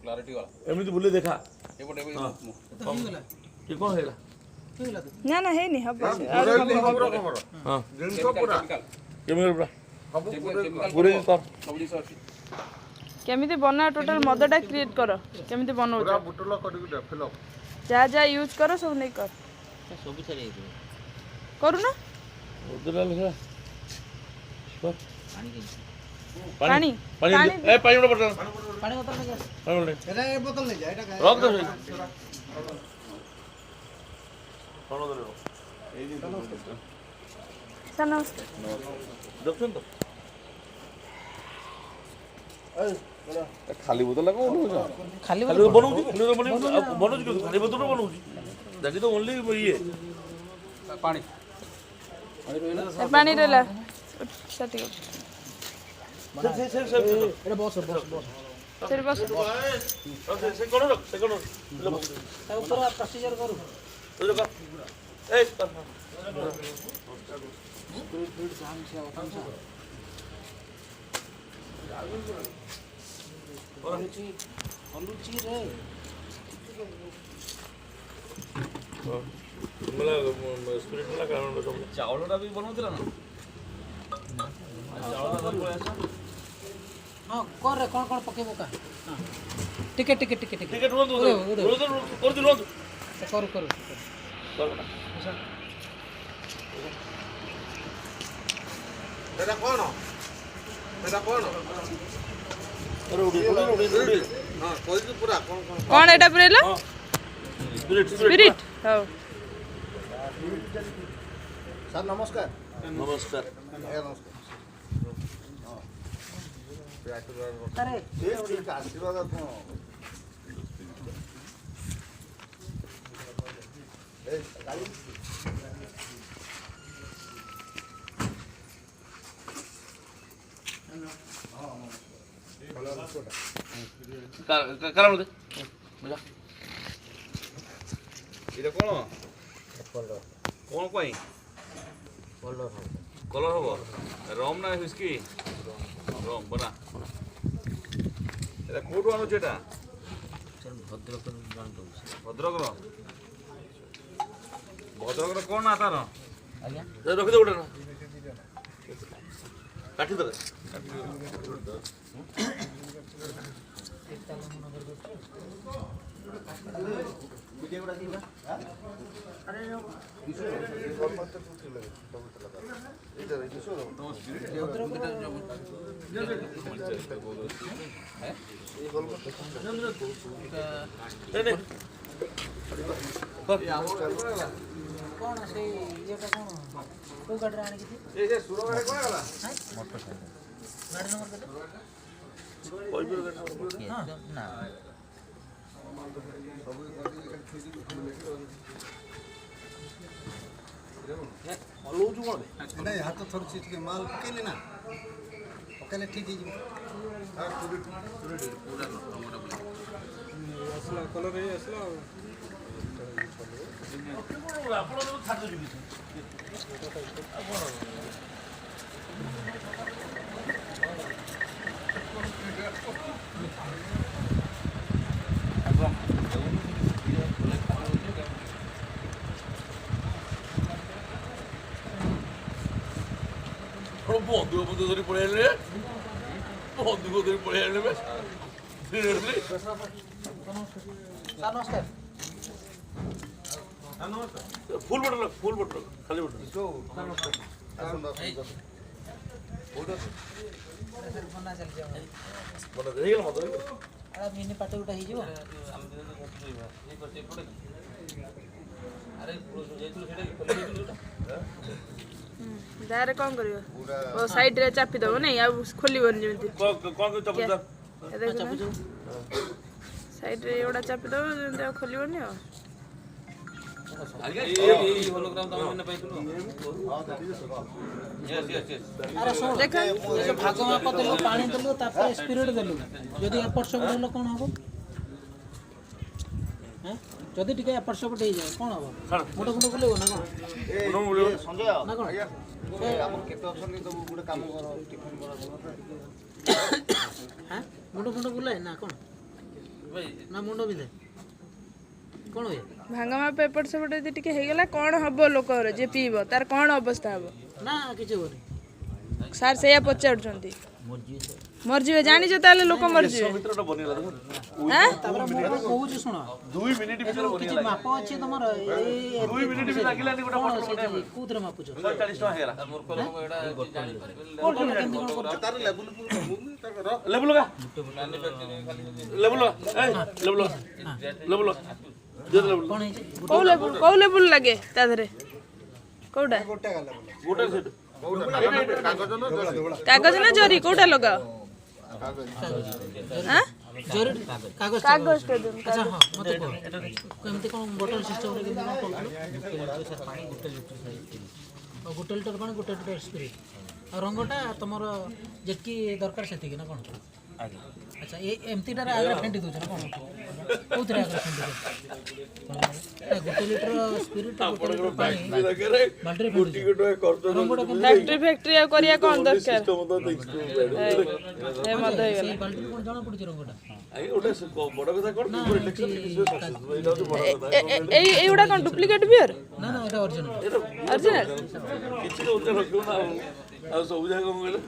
Clarity वाला एमती बुले देखा ये बोले ये कौन है ना ना है नहीं हब हां जिंस पूरा केमिकल पूरा केमिकल पूरे कर सब जिंस अछि केमिति बना टोटल मदटा क्रिएट कर केमिति बनाउ पूरा बुटला करके दे फिल जा जा यूज करो सब नहीं कर सब छाड़ी करू ना उधर ले पानी पानी ए पानी में बोतल पानी बोतल में पानी में एटा ए बोतल ले जा एटा रख दो कौन उधर सर नमस्कार देखछन तो खाली बोतल लगा उठो खाली खाली बनाउजी बनाउजी खाली बोतल बनाउजी दैट इज द ओनली ये पानी पानी रेला सटी से एटा बस फिर बस से कोन रख से कोन ऊपर प्रोसीजर करू तो का ए अनुची रे मला स्पिरिट मला कारण सब चावलटा भी बनौतिला ना चावलटा धर पळे आसा हां कर रे कोन कोन पके बोका हां टिके टिके टिके टिके टिकट रोज कर दिलो करू करू एटा कोन अरे उड़ी हां कोई भी पूरा कोन कौन एटा पुरेला स्पिरिट स्पिरिट हो सर नमस्कार नमस्कार नमस्कार अरे ठीक आशीर्वाद को ए गाड़ी कारण दे मजा এটা কোন কোন কই কলর হবো রম না হুইস্কি রম বনা এটা কোটু আনো যেটা ভদ্রক জানতো ভদ্রকর ভদ্রকর কোন না তার আজ্ঞা रख दे उठा काटी दे वीडियो गुडा दिबा अरे इधर किशोर कौन से ये का कौन को गाड़ी आने की थी ए जे सुरो गाड़ी कोन गला मोटरसाइकिल गाड़ी नंबर कितने हां ना लोजु कोन एटा हाथ थोड़ी चीज के माल पकेले ना पकेले ठीक ही हां पूरा असला कलर है असला आपण तो छाड़ दो बंधु धरी पड़े बंधुक धरी पड़े सर नमस्कार फुल बटन खाली बटन सर बना चल जाओ बटन देगल मत अरे मिनी पाटे उठा ही जीव अरे जेतु सेटा खोले जेतु दारे कौन करियो ओ साइड रे चापी दबो नहीं अब खोलिबन जेमति कौन चप्पल साइड रे एडा चापी दबो जेमति खोलिबन नहीं आगे ये होलोग्राम तम मैंने पाइतलो यस अरे सुन देख ये जो भाग माप देलो पानी देलो तापर स्पिरिट देलो यदि एपट सब देलो कोन हबो हैं जदि टिके एपट सब दे जाय कोन हबो मुंडो मुंडो बोलेबो ना कोन संजय ना कोन ए हम केते ऑप्शन नहीं तो गुडे काम करो टिफिन करो हैं ମୁଣ୍ଡ ବୁଲାଏ ନା କ'ଣ ନା ମୁଣ୍ଡ ବିନ୍ଧେ କ'ଣ ହୁଏ ଭାଙ୍ଗ ମାପ ଏପଟ ସେପଟ ଯଦି ଟିକେ ହେଇଗଲା କ'ଣ ହବ ଲୋକର ଯିଏ ପିଇବ ତାର କ'ଣ ଅବସ୍ଥା ହବ ନା କିଛି ହେବନି ସାର୍ ସେଇଆ ପଚାରୁଛନ୍ତି ମରିଯିବେ ଜାଣିଛ ତାହେଲେ ଲୋକ ମରିଯିବେ ଭିତରଟା ବନିଗଲା ଦେଖ ଆଁ? ତାପରେ ମୁଁ କ'ଣ କହୁଛି ଶୁଣ 2 ମିନିଟ୍ ଭିତରେ କିଛି ବନିଗଲା ମାପ ଅଛି ତମର ଏଇ 2 ମିନିଟ୍ ବି ଲାଗିଲାନି ଗୋଟେ ଫଟୋ କୋଉଥିରେ ମାପୁଛ 40 ଟଙ୍କା ହେଇଗଲା ତାର ଲେବୁଲ ଲେବୁଲ ଲଗା ଲେବୁଲ ଲଗା ଏଇ ଲେବୁଲ ଲଗା ଲେବୁଲ ଲଗା ଦେ ଲେବୁଲ କ'ଣ ହେଇଛି କୋଉ ଲେବୁଲ ଲାଗେ ତା ଦେହରେ କୋଉଟା ଗୋଟେ ସେଟ କାଗଜ ନା ଜରି କୋଉଟା ଲଗାଅ ଆଁ? ଜରୁରୀ କାଗଜ କାଗଜଟା ଦିଅନ୍ତୁ ଆଚ୍ଛା ହଁ ମୋତେ କୁହ କେମିତି କ'ଣ ବୋଟଲ ସିଷ୍ଟମ୍ରେ କେମିତି କ'ଣ କରୁଥିଲ ଗୋଟେ ଲିଟର ପାଣି ଗୋଟେ ଲିଟର ସ୍ପ୍ରିଟ୍ ଆଉ ରଙ୍ଗଟା ତୁମର ଯେତିକି ଦରକାର ସେତିକି ନା କ'ଣ ଆଚ୍ଛା ଏମିତିଟାରେ ଆଗରେ ଫେଣ୍ଟି ଦେଉଛ ନା କ'ଣ କେଉଁଥିରେ ଆଗରେ ଫେଣ୍ଟି ଦେଉଛ ଗୋଟେ ଲିଟର ସ୍ପ୍ରିଟ୍ ଗୋଟେ ଲିଟର ପାଣି ବାଲ୍ଟିରେ ଫେଣ୍ଟି ରଙ୍ଗଟା ଫ୍ୟାକ୍ଟ୍ରି ଫ୍ୟାକ୍ଟ୍ରି ଆଉ କରିବା କ'ଣ ଦରକାର ଏ ମଦ ହେଇଗଲା ସେଇ ବାଲ୍ଟିରେ କ'ଣ ଜଣାପଡ଼ୁଛି ରଙ୍ଗଟା ଗୋଟେ ବଡ କଥା କଣ এইগুলা কোন ডুপ্লিকেট বিয়ার ନା ନା ଏଇଟା ଅରିଜିନାଲ অরিজিনাল କିଛି ତ ଉଚ୍ଚ ରଖିବୁ ନା ଆଉ ସବୁ ଜାଗା କଣ କହିଲେ